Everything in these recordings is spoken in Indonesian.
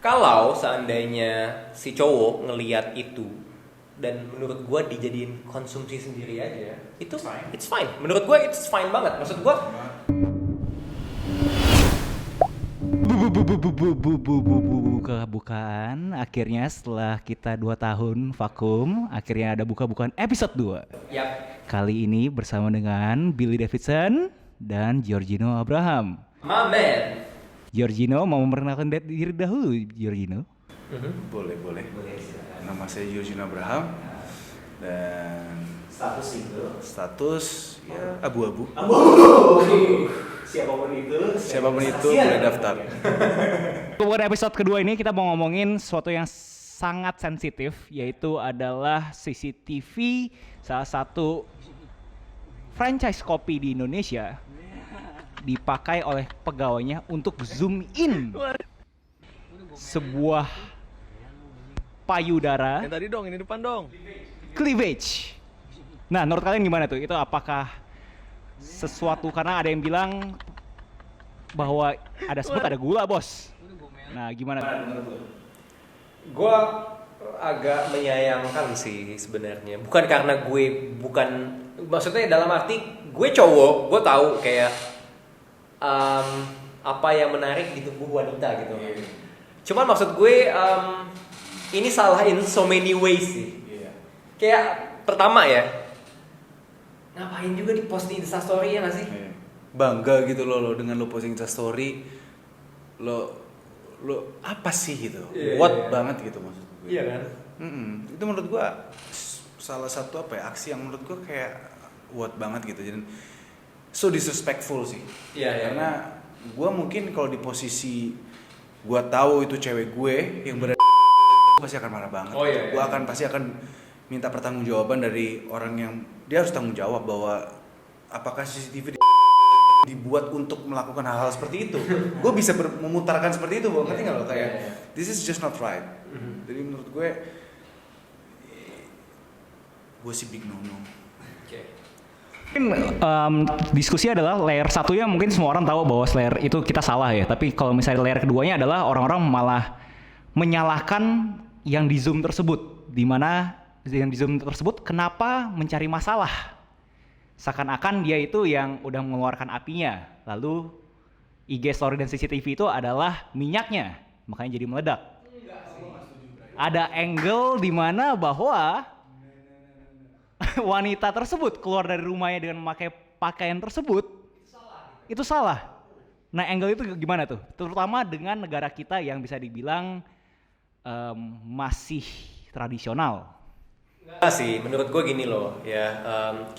Kalau seandainya si cowok ngelihat itu dan menurut gue dijadiin konsumsi sendiri aja, itu fine. It's fine. Menurut gue it's fine banget. Maksud gue buka-bukaan. Akhirnya setelah kita 2 tahun vakum, akhirnya ada buka-bukaan episode 2. Yap. Kali ini bersama dengan Billy Davidson dan Giorgino Abraham. My man. Giorgino mau memperkenalkan diri dahulu, Giorgino. Boleh. Nama saya Giorgino Abraham dan status ya abu-abu. Siapapun itu boleh daftar. Pada episode kedua ini kita mau ngomongin sesuatu yang sangat sensitif, yaitu adalah CCTV, salah satu franchise kopi di Indonesia dipakai oleh pegawainya untuk zoom in sebuah payudara. Yang tadi dong, ini depan dong. Cleavage. Nah, menurut kalian gimana tuh? Itu apakah sesuatu, karena ada yang bilang bahwa ada semut ada gula, bos. Nah, gimana menurut lu? Gue agak menyayangkan sih sebenarnya. Bukan karena maksudnya dalam arti gue cowok, gue tahu kayak apa yang menarik di tubuh wanita gitu. Cuman maksud gue ini salah in so many ways sih. Kayak pertama ya, ngapain juga di post di Instastory ya nggak sih? Bangga gitu lo dengan lo posting Instastory, lo apa sih gitu? What banget gitu maksud gue. Iya kan? Itu menurut gue salah satu aksi yang menurut gue kayak what banget gitu. Jadi so disrespectful sih. Karena gue mungkin kalau di posisi gue tahu itu cewek gue yang berada, pasti akan marah banget. Gue pasti akan minta pertanggungjawaban dari orang yang dia harus tanggung jawab bahwa apakah CCTV dibuat untuk melakukan hal-hal seperti itu. Gue bisa memutarkan seperti itu, ngerti nggak lo kayak this is just not right. Jadi menurut gue sih big no. Mungkin diskusi adalah layer satunya mungkin semua orang tahu bahwa layer itu kita salah ya. Tapi kalau misalnya layer keduanya adalah orang-orang malah menyalahkan yang di Zoom tersebut. Di mana yang di Zoom tersebut kenapa mencari masalah? Seakan-akan dia itu yang udah mengeluarkan apinya. Lalu IG story dan CCTV itu adalah minyaknya. Makanya jadi meledak. Ada angle di mana bahwa wanita tersebut keluar dari rumahnya dengan memakai pakaian tersebut itu salah. Nah, angle itu gimana tuh? Terutama dengan negara kita yang bisa dibilang masih tradisional. Enggak sih, menurut gue gini loh ya,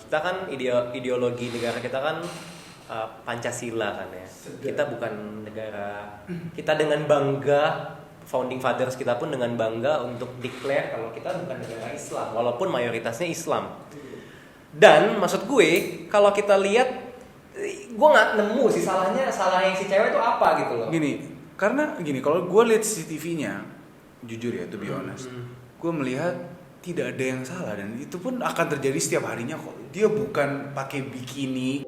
kita kan ideologi negara kita kan Pancasila kan ya. Kita bukan negara, kita dengan bangga, founding fathers kita pun dengan bangga untuk declare kalau kita bukan negara Islam, walaupun mayoritasnya Islam. Dan maksud gue, kalau kita lihat, gue nggak nemu sih salah yang si cewek itu apa gitu loh. Karena kalau gue lihat CCTV-nya, jujur ya, to be honest, gue melihat tidak ada yang salah dan itu pun akan terjadi setiap harinya kok. Dia bukan pakai bikini.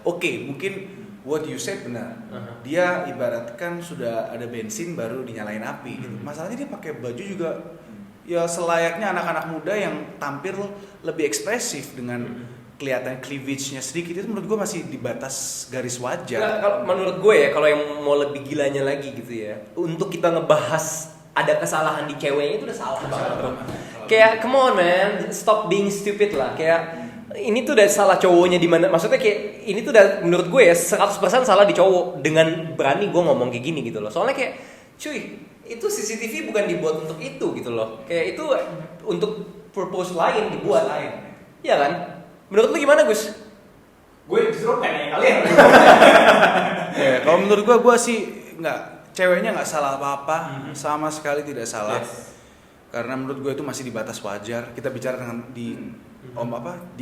Oke, mungkin what you said benar. Dia ibaratkan sudah ada bensin baru dinyalain api gitu. Masalahnya dia pakai baju juga ya selayaknya anak-anak muda yang tampil lebih ekspresif dengan kelihatan cleavage-nya sedikit. Itu menurut gue masih di batas garis wajar. Nah, kalau menurut gue ya, kalau yang mau lebih gilanya lagi gitu ya, untuk kita ngebahas ada kesalahan di ceweknya itu udah salah banget bro. Kayak come on man, stop being stupid lah. Kayak ini tuh udah salah cowoknya di mana, maksudnya kayak ini tuh udah menurut gue ya 100% salah di cowok dengan berani gue ngomong kayak gini gitu loh. Soalnya kayak cuy, itu CCTV bukan dibuat untuk itu gitu loh. Kayak itu untuk purpose lain dibuat. Iya kan? Menurut lu gimana Gus? Gue justru pengen kalian. Kalau menurut gue sih ceweknya nggak salah apa-apa, sama sekali tidak salah. Karena menurut gue itu masih di batas wajar. Kita bicara dengan di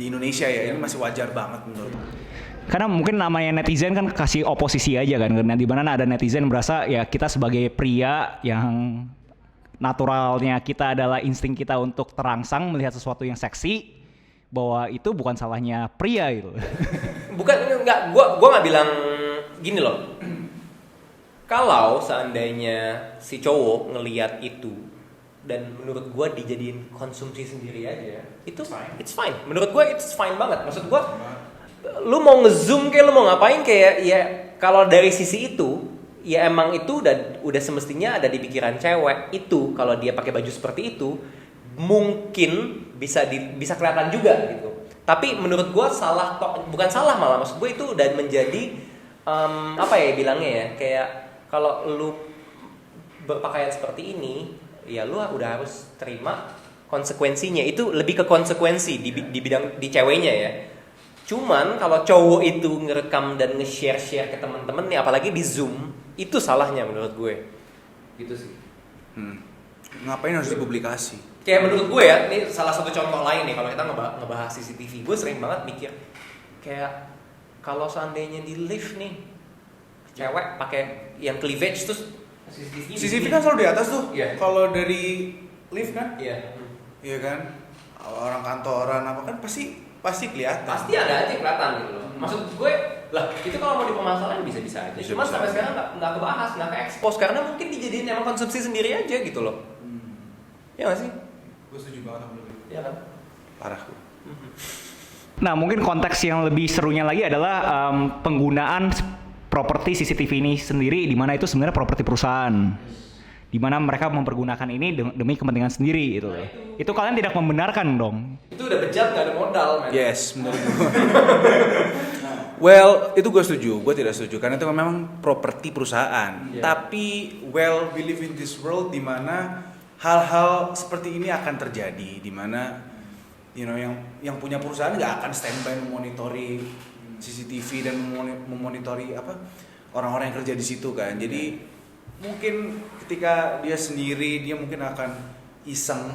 Indonesia ya, ini masih wajar banget menurut gue. Karena mungkin namanya netizen kan kasih oposisi aja kan, karena di mana ada netizen merasa ya kita sebagai pria yang naturalnya kita adalah insting kita untuk terangsang melihat sesuatu yang seksi, bahwa itu bukan salahnya pria gitu. Gua nggak bilang gini loh. Kalau seandainya si cowok ngelihat itu dan menurut gue dijadiin konsumsi sendiri aja, itu it's fine. Menurut gue it's fine banget. Maksud gue, lu mau ngezoom kayak lu mau ngapain kayak ya kalau dari sisi itu ya emang itu udah semestinya ada di pikiran cewek itu kalau dia pakai baju seperti itu mungkin bisa kelihatan juga gitu. Tapi menurut gue bukan salah malah, maksud gue itu udah menjadi apa ya bilangnya ya, kayak kalau lu berpakaian seperti ini ya lu udah harus terima konsekuensinya. Itu lebih ke konsekuensi di bidang di ceweknya ya. Cuman kalau cowok itu ngerekam dan nge-share ke teman-teman nih, apalagi di Zoom, itu salahnya menurut gue. Gitu sih. Ngapain harus dipublikasi? Kayak menurut gue ya, ini salah satu contoh lain nih kalau kita ngebahas CCTV. Gue sering banget mikir kayak kalau seandainya di lift nih cewek pakai yang cleavage terus CCTV kan selalu di atas tuh. Iya. Kalau dari lift kan? Iya. Iya kan? Orang kantoran apa kan pasti kelihatan. Pasti ada aja kelihatan gitu loh. Maksud gue lah itu kalau mau dipermasalahin bisa-bisa aja. Cuman sampai sekarang nggak kebahas, nggak ke-expose karena mungkin dijadiin emang konsumsi sendiri aja gitu loh. Iya nggak sih? Gue setuju banget sama lu. Iya kan? Parah. Nah, mungkin konteks yang lebih serunya lagi adalah penggunaan properti CCTV ini sendiri, di mana itu sebenarnya properti perusahaan, di mana mereka mempergunakan ini demi kepentingan sendiri gitu. Itu kalian tidak membenarkan dong? Itu udah bejat, nggak ada modal, man. Yes, menurut gue. Well, itu gue setuju. Gue tidak setuju karena itu memang properti perusahaan. Yeah. Tapi we live in this world di mana hal-hal seperti ini akan terjadi, di mana yang punya perusahaan nggak akan standby memonitori CCTV dan memonitori orang-orang yang kerja di situ kan. Jadi mungkin ketika dia sendiri dia mungkin akan iseng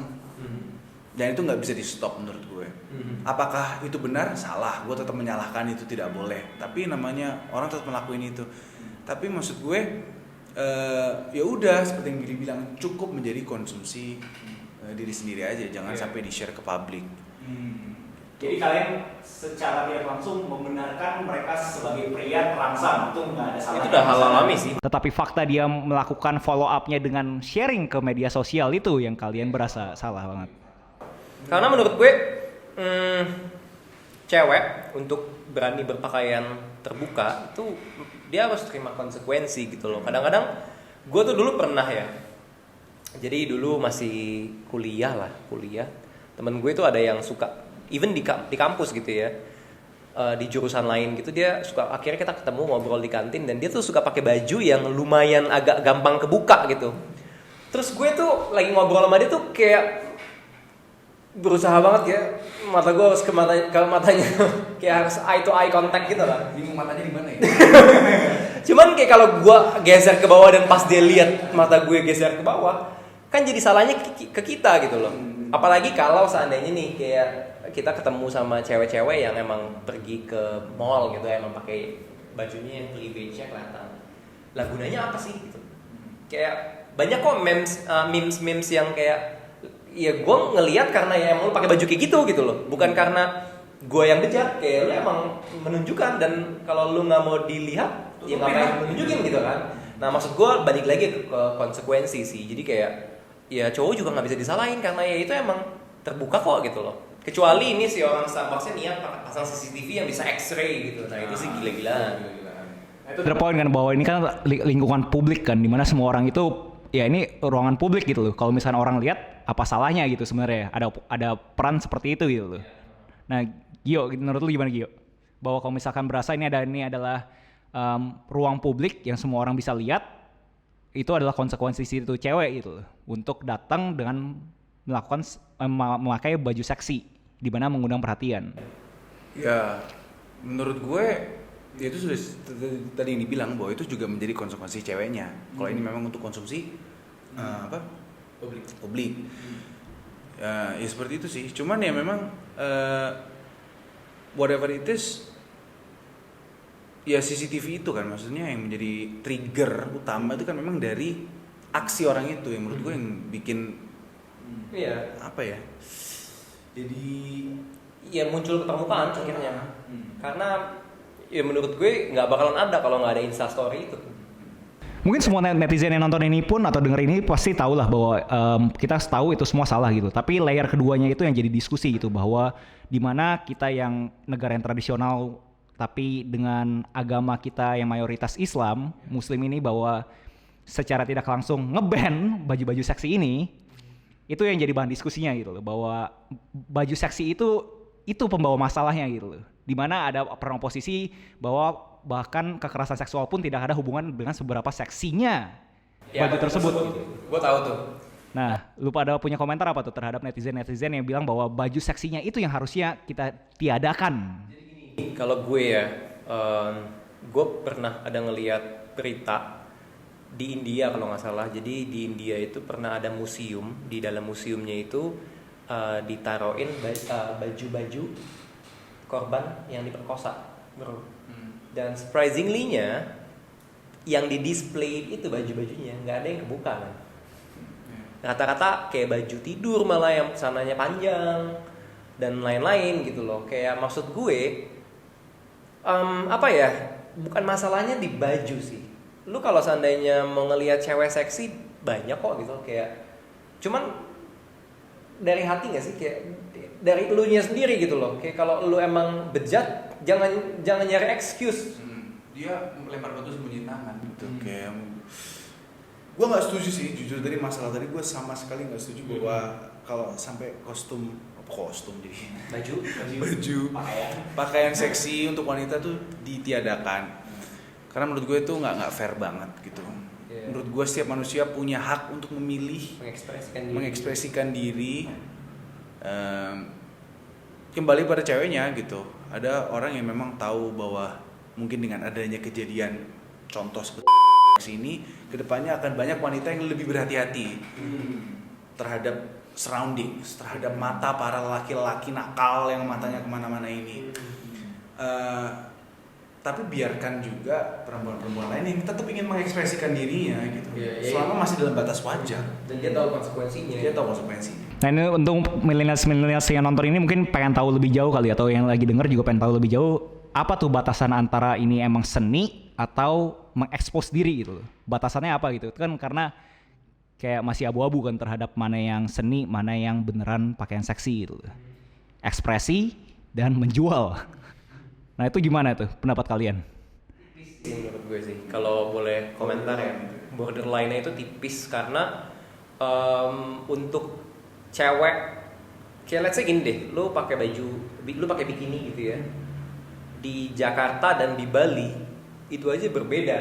dan itu nggak bisa di stop menurut gue. Apakah itu benar? Salah. Gue tetap menyalahkan itu tidak boleh. Tapi namanya orang tetap melakukan itu. Tapi maksud gue ya udah seperti yang Billy bilang cukup menjadi konsumsi diri sendiri aja. Jangan sampai di share ke publik. Jadi kalian secara tidak langsung membenarkan mereka sebagai pria terangsang, itu nggak ada salahnya. Itu udah hal alami sih. Tetapi fakta dia melakukan follow up-nya dengan sharing ke media sosial itu yang kalian berasa salah banget. Karena menurut gue cewek untuk berani berpakaian terbuka itu dia harus terima konsekuensi gitu loh. Kadang-kadang gue tuh dulu pernah ya. Jadi dulu masih kuliah. Temen gue tuh ada yang suka even di kampus gitu ya. Di jurusan lain gitu dia suka, akhirnya kita ketemu ngobrol di kantin dan dia tuh suka pakai baju yang lumayan agak gampang kebuka gitu. Terus gue tuh lagi ngobrol sama dia tuh kayak berusaha banget ya, mata gue harus ke matanya kayak harus eye to eye contact gitu lah. Bingung matanya di mana ya? Cuman kayak kalau gue geser ke bawah dan pas dia lihat mata gue geser ke bawah, kan jadi salahnya ke kita gitu loh. Apalagi kalau seandainya nih kayak kita ketemu sama cewek-cewek yang emang pergi ke mall gitu, emang pakai bajunya yang cleavage-nya kelihatan. Lah gunanya apa sih gitu? Kayak banyak kok memes yang kayak ya gue ngelihat karena ya emang lu pakai baju kayak gitu loh, bukan karena gue yang bejat. Kayak lu emang menunjukkan, dan kalau lu nggak mau dilihat ya ngapain menunjukin gitu kan. Nah maksud gue balik lagi ke konsekuensi sih. Jadi kayak ya cowok juga nggak bisa disalahin karena ya itu emang terbuka kok gitu loh. Kecuali ini si orang Starbucksnya niat pasang CCTV yang bisa X-ray gitu. Nah itu sih gila-gilaan. Itu ada poin kan bahwa ini kan lingkungan publik kan, dimana semua orang itu ya ini ruangan publik gitu loh. Kalau misalnya orang lihat apa salahnya gitu sebenarnya, ada peran seperti itu gitu loh. Nah Gio, menurut lu gimana Gio? Bahwa kalau misalkan berasa ini adalah ruang publik yang semua orang bisa lihat, itu adalah konsekuensi situ cewek gitu loh, untuk datang dengan memakai baju seksi di mana mengundang perhatian. Ya, menurut gue ya itu sudah tadi yang dibilang bahwa itu juga menjadi konsekuensi ceweknya. Kalau ini memang untuk konsumsi publik. Ya seperti itu sih. Cuman ya memang whatever it is, ya CCTV itu kan maksudnya yang menjadi trigger utama itu kan memang dari aksi orang itu yang menurut gue yang bikin apa ya? Jadi ya muncul ke permukaan akhirnya. Karena ya menurut gue nggak bakalan ada kalau nggak ada Instastory itu. Mungkin semua netizen yang nonton ini pun atau denger ini pasti tahu lah bahwa kita tahu itu semua salah gitu. Tapi layer keduanya itu yang jadi diskusi gitu, bahwa dimana kita yang negara yang tradisional tapi dengan agama kita yang mayoritas Islam, Muslim ini, bahwa secara tidak langsung nge-ban baju-baju seksi ini, itu yang jadi bahan diskusinya gitu loh, bahwa baju seksi itu pembawa masalahnya gitu loh. Dimana ada perang posisi bahwa bahkan kekerasan seksual pun tidak ada hubungan dengan seberapa seksinya baju tersebut. Gue tahu tuh. Nah, lu pada punya komentar apa tuh terhadap netizen yang bilang bahwa baju seksinya itu yang harusnya kita tiadakan? Kalau gue ya, gue pernah ada ngelihat berita di India kalau nggak salah. Jadi di India itu pernah ada museum, di dalam museumnya itu ditaruhin baju-baju korban yang diperkosa, bro. Dan surprisingly-nya yang di display itu baju-bajunya nggak ada yang kebuka kan. Rata-rata kayak baju tidur malah yang sananya panjang dan lain-lain gitu loh. Kayak maksud gue apa ya, bukan masalahnya di baju sih. Lu kalau seandainya mau ngelihat cewek seksi banyak kok gitu, kayak cuman dari hati nggak sih, kayak dari elunya sendiri gitu loh. Kayak kalau lu emang bejat, jangan nyari excuse. Dia melempar batu sembunyi tangan gitu. Kayak gue nggak setuju sih, jujur dari masalah tadi gue sama sekali nggak setuju bahwa kalau sampai kostum jadi baju pakaian seksi untuk wanita tuh ditiadakan. Karena menurut gue itu nggak fair banget gitu. Menurut gue setiap manusia punya hak untuk memilih, mengekspresikan diri. Kembali pada ceweknya gitu. Ada orang yang memang tahu bahwa mungkin dengan adanya kejadian contoh seperti ini, kedepannya akan banyak wanita yang lebih berhati-hati terhadap surroundings, terhadap mata para laki-laki nakal yang matanya kemana-mana ini. Tapi biarkan juga perempuan-perempuan lain yang tetap ingin mengekspresikan dirinya gitu, selama masih dalam batas wajar. Dan dia tahu konsekuensinya. Nah, ini untuk milenials yang nonton ini mungkin pengen tahu lebih jauh kali, atau yang lagi denger juga pengen tahu lebih jauh, apa tuh batasan antara ini emang seni atau mengekspos diri gitu. Batasannya apa gitu? Itu kan karena kayak masih abu-abu kan terhadap mana yang seni, mana yang beneran pakaian seksi gitu. Ekspresi dan menjual. Nah, itu gimana tuh pendapat kalian? Menurut gue sih, kalau boleh komentar ya, borderline-nya itu tipis karena untuk cewek, kayak let's say gini deh, lu pakai bikini gitu ya, di Jakarta dan di Bali itu aja berbeda,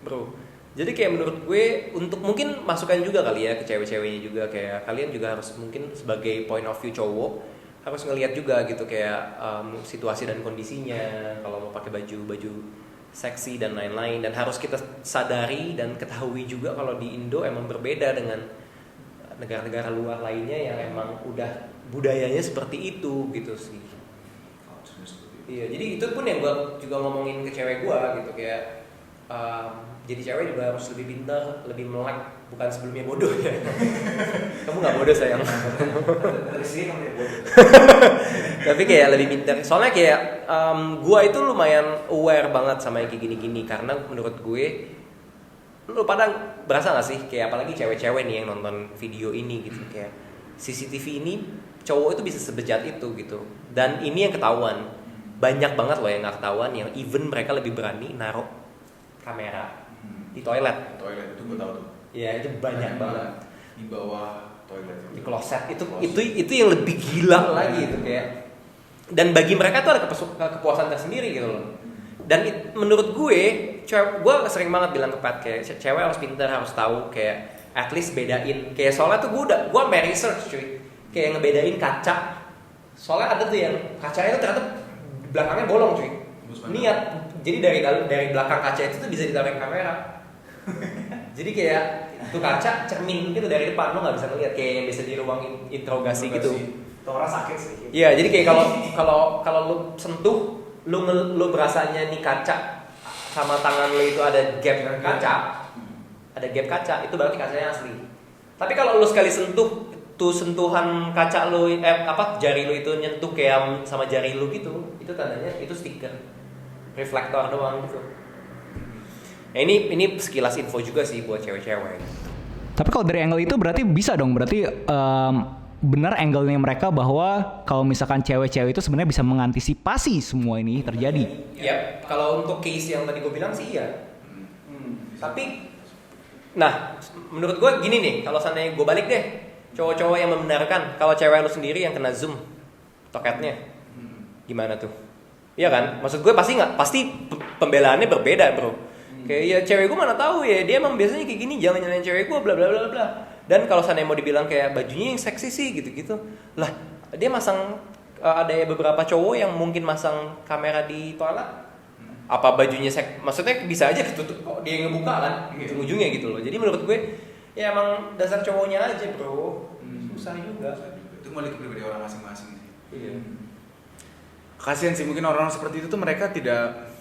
bro. Jadi kayak menurut gue, untuk mungkin masukan juga kali ya ke cewek-ceweknya juga, kayak kalian juga harus mungkin sebagai point of view cowok harus ngelihat juga gitu, kayak situasi dan kondisinya kalau mau pakai baju seksi dan lain-lain. Dan harus kita sadari dan ketahui juga kalau di Indo emang berbeda dengan negara-negara luar lainnya yang emang udah budayanya seperti itu gitu sih. Iya, jadi itu pun yang gue juga ngomongin ke cewek gue gitu, kayak jadi cewek juga harus lebih pintar, lebih melek, bukan sebelumnya bodoh ya. Kamu nggak bodoh sayang. Tapi kayak lebih pintar. Soalnya kayak gue itu lumayan aware banget sama yang kayak gini-gini, karena menurut gue, lu pada berasa nggak sih kayak apalagi cewek-cewek nih yang nonton video ini gitu, kayak CCTV ini cowok itu bisa sebejat itu gitu. Dan ini yang ketahuan, banyak banget loh yang nggak ketahuan, yang even mereka lebih berani naruh kamera di toilet Itu gue tahu tuh. Iya, itu banyak banget Di bawah toilet di kloset. Itu yang lebih gila lagi itu kayak. Dan bagi mereka tuh ada kepuasan tersendiri gitu loh. Dan menurut gue sering banget bilang ke Pat, kayak cewek harus pintar, harus tahu kayak at least bedain. Kayak soalnya tuh gue sampai research cuy, kayak ngebedain kaca. Soalnya ada tuh yang kacanya tuh ternyata belakangnya bolong cuy. Niat. Jadi dari belakang kaca itu tuh bisa ditaruh kamera. Jadi kayak itu kaca cermin gitu dari depan, lo nggak bisa ngeliat, kayak yang bisa di ruang interogasi gitu. Itu orang sakit sih. Iya, jadi kayak kalau lu sentuh, lu berasanya nih kaca sama tangan lu itu ada gap kaca, itu berarti kacanya asli. Tapi kalau lu sekali sentuh, tuh sentuhan kaca lu jari lu itu nyentuh kayak sama jari lu gitu, itu tandanya itu stiker reflektor doang gitu. Nah, ini sekilas info juga sih buat cewek-cewek. Tapi kalau dari angle itu berarti bisa dong, berarti benar angle-nya mereka bahwa kalau misalkan cewek-cewek itu sebenarnya bisa mengantisipasi semua ini terjadi. Ya, kalau untuk case yang tadi gue bilang sih iya. Tapi, nah menurut gue gini nih, kalau seandainya gue balik deh, cowok-cowok yang membenarkan kalau cewek lu sendiri yang kena zoom toketnya, gimana tuh? Iya kan? Maksud gue pasti pembelaannya berbeda bro. Kayak ya cewek gue mana tahu ya, dia emang biasanya kayak gini, jangan nyalain cewek gue bla bla bla bla. Dan kalau seandainya mau dibilang kayak bajunya yang seksi sih gitu-gitu, lah dia masang ada beberapa cowok yang mungkin masang kamera di toilet, apa bajunya maksudnya bisa aja ketutup kok dia ngebuka kan, ujung-ujungnya gitu loh. Jadi menurut gue ya emang dasar cowoknya aja bro, susah juga. Itu balik ke pribadi orang masing-masing sih. Iya. Kasian sih mungkin orang seperti itu tuh mereka tidak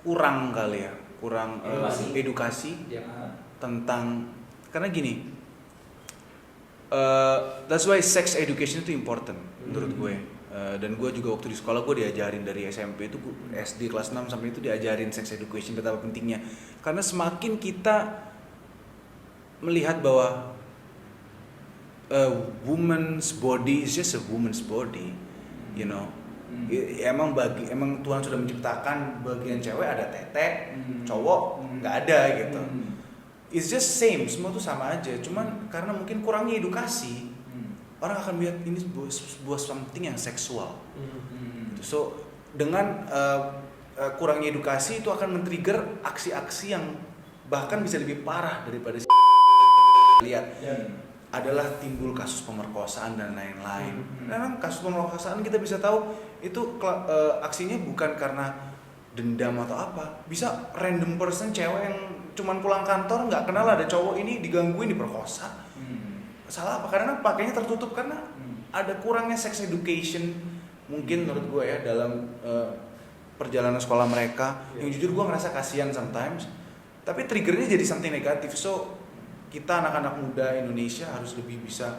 kurang kali ya, kurang edukasi Ya. tentang, karena gini, that's why sex education itu important menurut gue. Dan gue juga waktu di sekolah gue diajarin dari SMP itu, SD kelas 6 sampai itu diajarin sex education betapa pentingnya. Karena semakin kita melihat bahwa woman's body is just a woman's body, you know. Emang Tuhan sudah menciptakan bagian cewek ada tete, cowok nggak ada gitu. It's just same, semua tuh sama aja. Cuman karena mungkin kurangnya edukasi, orang akan melihat ini sebuah something yang seksual. Gitu. So dengan kurangnya edukasi itu akan men-trigger aksi-aksi yang bahkan bisa lebih parah daripada lihat. Adalah timbul kasus pemerkosaan dan lain-lain. Memang kasus pemerkosaan kita bisa tahu itu aksinya bukan karena dendam atau apa. Bisa random person, cewek yang cuman pulang kantor nggak kenal ada cowok ini digangguin, diperkosa. Salah apa? Karena pakainya tertutup karena ada kurangnya sex education mungkin menurut gue ya dalam perjalanan sekolah mereka. Yang jujur gue ngerasa kasihan sometimes. Tapi triggernya jadi something negatif. So kita anak-anak muda Indonesia harus lebih bisa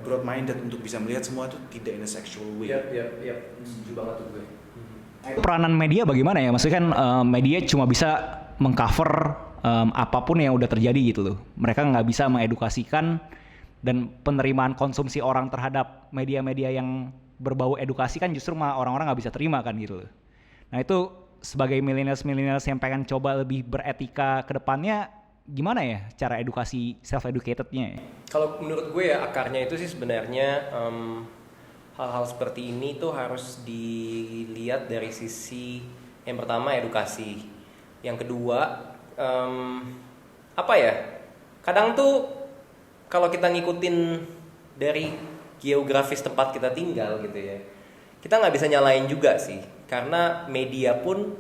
broad minded untuk bisa melihat semua itu tidak in a sexual way. Iya, setuju banget tuh gue. Peranan media bagaimana ya? Maksudnya kan media cuma bisa mengcover apapun yang udah terjadi gitu loh. Mereka nggak bisa mengedukasikan, dan penerimaan konsumsi orang terhadap media-media yang berbau edukasi kan justru malah orang-orang nggak bisa terima kan gitu loh. Nah itu sebagai millennials yang pengen coba lebih beretika ke depannya, gimana ya cara edukasi self-educatednya? Kalau menurut gue ya akarnya itu sih sebenarnya hal-hal seperti ini tuh harus dilihat dari sisi yang pertama edukasi, yang kedua apa ya? Kadang tuh kalau kita ngikutin dari geografis tempat kita tinggal gitu ya, kita nggak bisa nyalain juga sih, karena media pun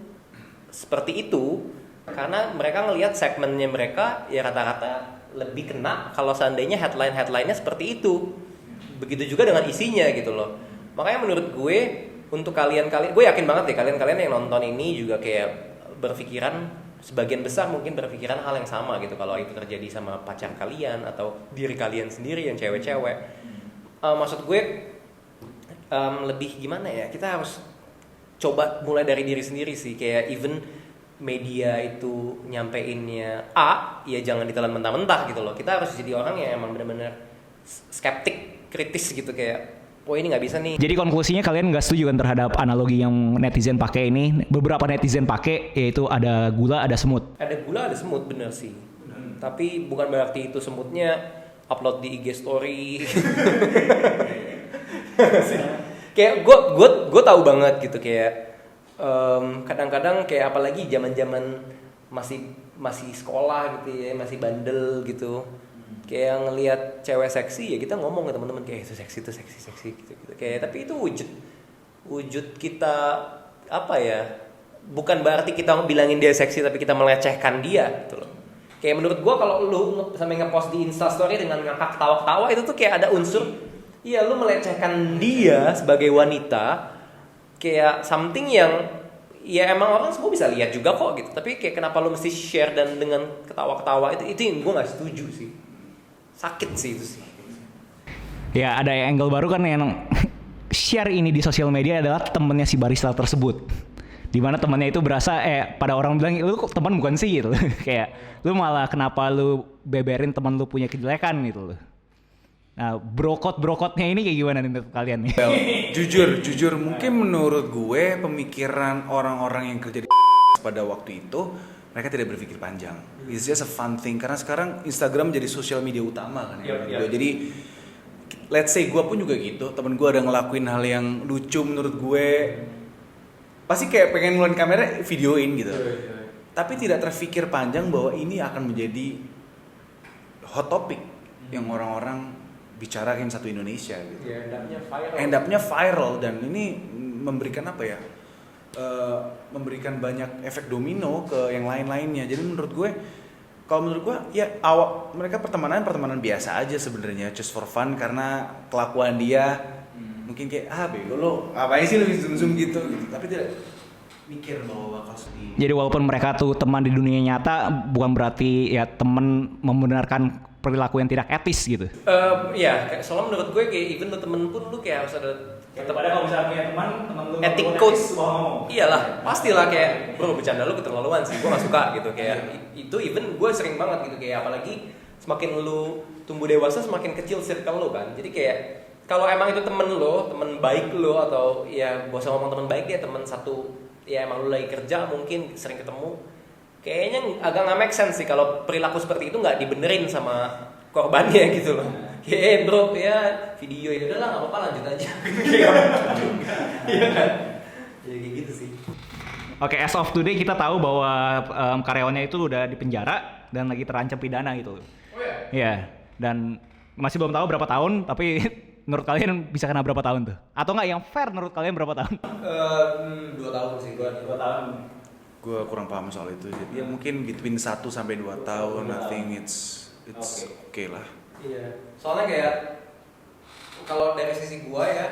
seperti itu. Karena mereka ngelihat segmennya mereka ya rata-rata lebih kena kalau seandainya headline-nya seperti itu. Begitu juga dengan isinya gitu loh. Makanya menurut gue untuk kalian gue yakin banget deh kalian yang nonton ini juga kayak berpikiran, sebagian besar mungkin berpikiran hal yang sama gitu kalau itu terjadi sama pacar kalian atau diri kalian sendiri yang cewek-cewek. Maksud gue lebih gimana ya, kita harus coba mulai dari diri sendiri sih. Kayak even media itu nyampeinnya A, ya jangan ditelan mentah-mentah gitu loh. Kita harus jadi orang yang emang benar-benar skeptik, kritis gitu, kayak oh ini nggak bisa nih. Jadi konklusinya kalian nggak setuju kan terhadap analogi yang netizen pakai ini? Beberapa netizen pakai yaitu ada gula, ada semut. Ada gula, ada semut, bener sih. Tapi bukan berarti itu semutnya upload di IG story. Kayak gue tahu banget gitu kayak kadang-kadang kayak apalagi zaman-zaman masih sekolah gitu ya, masih bandel gitu. Kayak ngelihat cewek seksi ya kita ngomong ke teman-teman kayak itu seksi gitu. Kayak tapi itu wujud kita apa ya? Bukan berarti kita bilangin dia seksi tapi kita melecehkan dia gitu loh. Kayak menurut gua kalau lu sampai ngepost di Insta story dengan ngakak ketawa-ketawa itu tuh kayak ada unsur iya lu melecehkan dia sebagai wanita. Kayak something yang ya emang orang semua bisa lihat juga kok gitu. Tapi kayak kenapa lu mesti share dan dengan ketawa-ketawa itu yang gue nggak setuju sih. Sakit sih itu sih. Ya ada angle baru kan yang share ini di sosial media adalah temennya si barista tersebut. Dimana temannya itu berasa pada orang bilang lu kok teman bukan sih gitu. Kayak lu malah kenapa lu beberin teman lu punya kejelekan gitu loh. Nah, brokotnya ini kayak gimana nih menurut kalian nih? Well, jujur mungkin menurut gue pemikiran orang-orang yang kerja di pada waktu itu mereka tidak berpikir panjang. It's just a fun thing karena sekarang Instagram jadi sosial media utama kan ya. Jadi let's say gue pun juga gitu, temen gue ada ngelakuin hal yang lucu menurut gue pasti kayak pengen ngeluarin kamera videoin gitu. Tapi tidak terfikir panjang bahwa ini akan menjadi hot topic yang orang-orang bicarain satu Indonesia gitu. End up-nya viral dan ini memberikan apa ya? Memberikan banyak efek domino ke yang lain-lainnya. Jadi menurut gue ya mereka pertemanan biasa aja sebenarnya, just for fun karena kelakuan dia mungkin kayak bego lo, ngapain sih lo zoom gitu. Tapi tidak mikir bahwa bakal sedih. Jadi walaupun mereka tuh teman di dunia nyata bukan berarti ya teman membenarkan perilaku yang tidak etis gitu. Ya, soalnya menurut gue kayak even lu temen pun lu kayak harus ada tetap ada kalau misalnya punya teman lu etik code. Iyalah, pastilah kayak bro bercanda lu keterlaluan sih, gue gak suka gitu kayak itu even gue sering banget gitu kayak apalagi semakin lu tumbuh dewasa semakin kecil circle lu kan. Jadi kayak kalau emang itu temen lo, temen baik lo atau ya gak usah ngomong temen baik ya temen satu ya emang lu lagi kerja mungkin sering ketemu, kayaknya agak nggak make sense sih kalau perilaku seperti itu nggak dibenerin sama korbannya gitu loh. Kayak bro ya video ya udahlah nggak apa-apa lanjut aja. Iya kan? Ya kayak gitu sih. Oke, as of today kita tahu bahwa karyawannya itu udah di penjara dan lagi terancam pidana gitu. Oh ya? Iya, dan masih belum tahu berapa tahun, tapi menurut kalian bisa kena berapa tahun tuh? Atau nggak yang fair menurut kalian berapa tahun? 2 tahun sih, 2 tahun. Gue kurang paham soal itu. Jadi ya mungkin between 1 sampai 2 tahun. I think it's okay lah. Iya. Soalnya kayak kalau dari sisi gua ya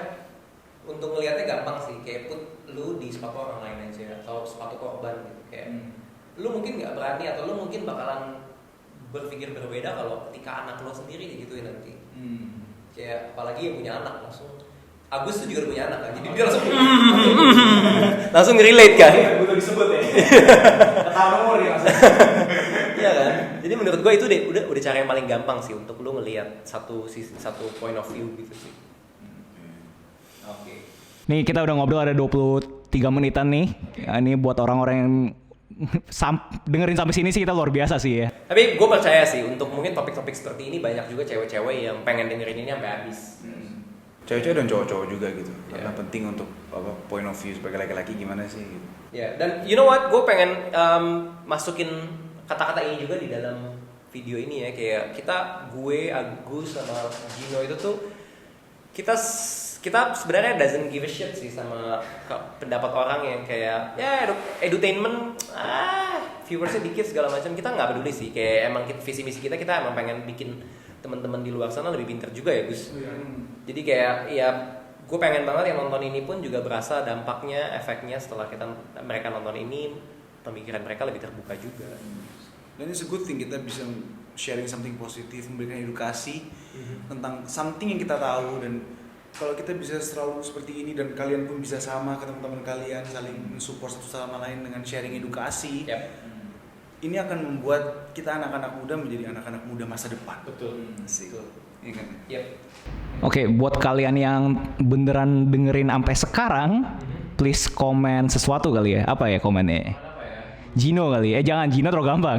untuk ngelihatnya gampang sih, kayak put lu di sepatu orang lain aja atau sepatu korban gitu kayak. Lu mungkin nggak berani atau lu mungkin bakalan berpikir berbeda kalau ketika anak lu sendiri digituin nanti. Kayak apalagi yang punya anak langsung Agus tuh juga punya anak kan, jadi dia langsung relate kan. Butuh disebut ya. Ketahuan umur ya maksudnya. Iya kan. Jadi menurut gue itu udah cara yang paling gampang sih untuk lu ngelihat satu point of view gitu sih. Oke. Nih kita udah ngobrol ada 23 menitan nih. Ya, ini buat orang-orang yang dengerin sampai sini sih kita luar biasa sih ya. Tapi gue percaya sih untuk mungkin topik-topik seperti ini banyak juga cewek-cewek yang pengen dengerin ini sampai habis. Cewek-cewek dan cowok-cowok juga gitu. Karena penting untuk point of view sebagai laki-laki gimana sih gitu. Ya, dan you know what? Gue pengen masukin kata-kata ini juga di dalam video ini ya, kayak gue, Agus sama Gino itu tuh kita sebenarnya doesn't give a shit sih sama pendapat orang yang kayak ya edutainment viewersnya dikit segala macam, kita nggak peduli sih, kayak emang visi misi kita emang pengen bikin teman-teman di luar sana lebih pintar juga ya Gus. Jadi kayak ya gue pengen banget yang nonton ini pun juga berasa dampaknya, efeknya setelah mereka nonton ini, pemikiran mereka lebih terbuka juga. Dan it's a good thing kita bisa sharing something positif, memberikan edukasi tentang something yang kita tahu, dan kalau kita bisa selalu seperti ini dan kalian pun bisa sama ke teman-teman kalian, saling mensupport satu sama lain dengan sharing edukasi. Ini akan membuat kita anak-anak muda menjadi anak-anak muda masa depan. Betul. Iya kan? Oke, buat kalian yang beneran dengerin sampai sekarang, please komen sesuatu kali ya. Apa ya komennya? Gino kali. Jangan, Gino terlalu gampang.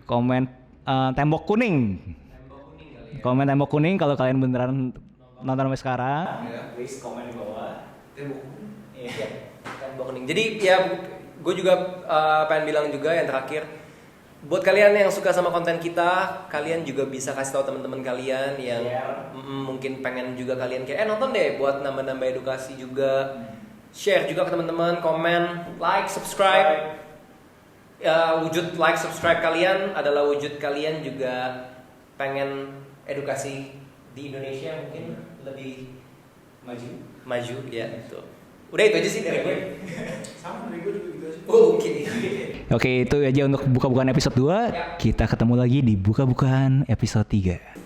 Komen tembok kuning. Komen tembok kuning kalau kalian beneran nonton sampai sekarang. Please komen di bawah. Tembok kuning. Iya, tembok kuning. Jadi ya gue juga pengen bilang juga yang terakhir, buat kalian yang suka sama konten kita, kalian juga bisa kasih tahu teman-teman kalian yang mungkin pengen juga kalian kayak nonton deh buat nambah-nambah edukasi juga. Share juga ke teman-teman, komen, like, subscribe. Wujud like, subscribe kalian adalah wujud kalian juga pengen edukasi di Indonesia mungkin lebih maju ya itu. Udah itu aja sih dari gue. Sama dari gue juga gitu aja. Oke, itu aja untuk buka-bukaan episode 2. Kita ketemu lagi di buka-bukaan episode 3.